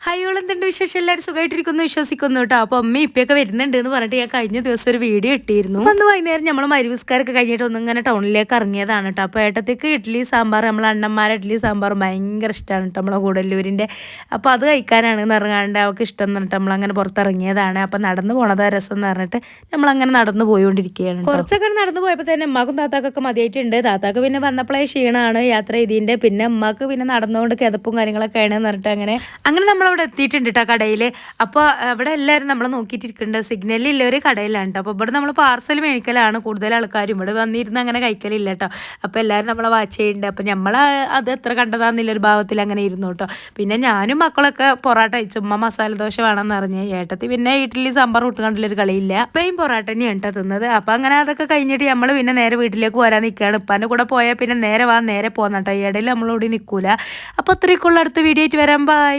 ഹൈയോളെന്തുണ്ട് വിശേഷം? എല്ലാവരും സുഖമായിട്ടിരിക്കുന്നു വിശ്വസിക്കുന്നു കേട്ടോ. അപ്പോൾ അമ്മ ഇപ്പൊക്കെ വരുന്നുണ്ട് എന്ന് പറഞ്ഞിട്ട് ഞാൻ കഴിഞ്ഞ ദിവസം ഒരു വീഡിയോ ഇട്ടിരുന്നു. അന്ന് വൈകുന്നേരം നമ്മൾ മരുവിസ്കാരൊക്കെ കഴിഞ്ഞിട്ട് ഒന്നിങ്ങനെ ടൗണിലേക്ക് ഇറങ്ങിയതാണ് കേട്ടോ. അപ്പോൾ ഏട്ടത്തേക്ക് ഇഡ്ഡലി സാമ്പാർ, നമ്മളെ അണ്ണന്മാരെ ഇഡ്ഡലി സാമ്പാർ ഭയങ്കര ഇഷ്ടമാണ് കേട്ടോ, നമ്മളെ കൂടല്ലൂരിൻ്റെ. അപ്പോൾ അത് കഴിക്കാനാണ് ഇറങ്ങാണ്ട് അവൾക്ക് ഇഷ്ടം എന്ന് പറഞ്ഞിട്ട് നമ്മളങ്ങനെ പുറത്തിറങ്ങിയതാണ്. അപ്പോൾ നടന്നു പോണതാ രസം എന്ന് പറഞ്ഞിട്ട് നമ്മളങ്ങനെ നടന്നു പോയിക്കൊണ്ടിരിക്കുകയാണ്. കുറച്ചൊക്കെ നടന്നു പോയപ്പോൾ തന്നെ അമ്മാക്കും താത്താക്കൊക്കെ മതിയായിട്ടുണ്ട്. താത്താക്ക് പിന്നെ വന്നപ്പോഴേ ക്ഷീണമാണ് യാത്ര ചെയ്തതിൻ്റെ. പിന്നെ അമ്മക്ക് പിന്നെ നടന്നുകൊണ്ട് കിതപ്പും കാര്യങ്ങളൊക്കെ ആണെന്ന് പറഞ്ഞിട്ട് അങ്ങനെ നമ്മളവിടെ എത്തിയിട്ടുണ്ട് കേട്ടോ കടയിൽ. അപ്പോൾ അവിടെ എല്ലാവരും നമ്മളെ നോക്കിയിട്ടിരിക്കുന്നുണ്ട്. സിഗ്നലിൽ ഒരു കടയിലാണ് കേട്ടോ. അപ്പോൾ ഇവിടെ നമ്മൾ പാർസൽ മേടിക്കലാണ് കൂടുതൽ ആൾക്കാരും. ഇവിടെ വന്നിരുന്ന് അങ്ങനെ കഴിക്കലില്ല കേട്ടോ. അപ്പോൾ എല്ലാവരും നമ്മളെ വാച്ച് ചെയ്യുന്നുണ്ട്. അപ്പോൾ നമ്മൾ അത് എത്ര കണ്ടതാണെന്നുള്ളൊരു ഭാവത്തിൽ അങ്ങനെ ഇരുന്നു കേട്ടോ. പിന്നെ ഞാനും മക്കളൊക്കെ പൊറോട്ട കഴിച്ചു. ഉമ്മ മസാല ദോശ വേണമെന്ന് പറഞ്ഞ് ഏട്ടത്തി പിന്നെ ഇഡ്ഡലി സാമ്പാർ വിട്ടുകൊണ്ടുള്ളൊരു കളിയില്ല. ഇപ്പം പൊറോട്ട തന്നെയാണ് കേട്ടോ തിന്നത്. അപ്പോൾ അങ്ങനെ അതൊക്കെ കഴിഞ്ഞിട്ട് നമ്മൾ പിന്നെ നേരെ വീട്ടിലേക്ക് വരാൻ നിൽക്കുകയാണ്. ഇപ്പാൻ്റെ കൂടെ പോയാൽ പിന്നെ നേരെ നേരെ പോകുന്ന കേട്ടോ. ഈ ഇടയിൽ നമ്മളോട് നിൽക്കൂല. അപ്പോൾ അത്രയ്ക്കുള്ള അടുത്ത വീഡിയോ ആയിട്ട് വരാം. ബൈ.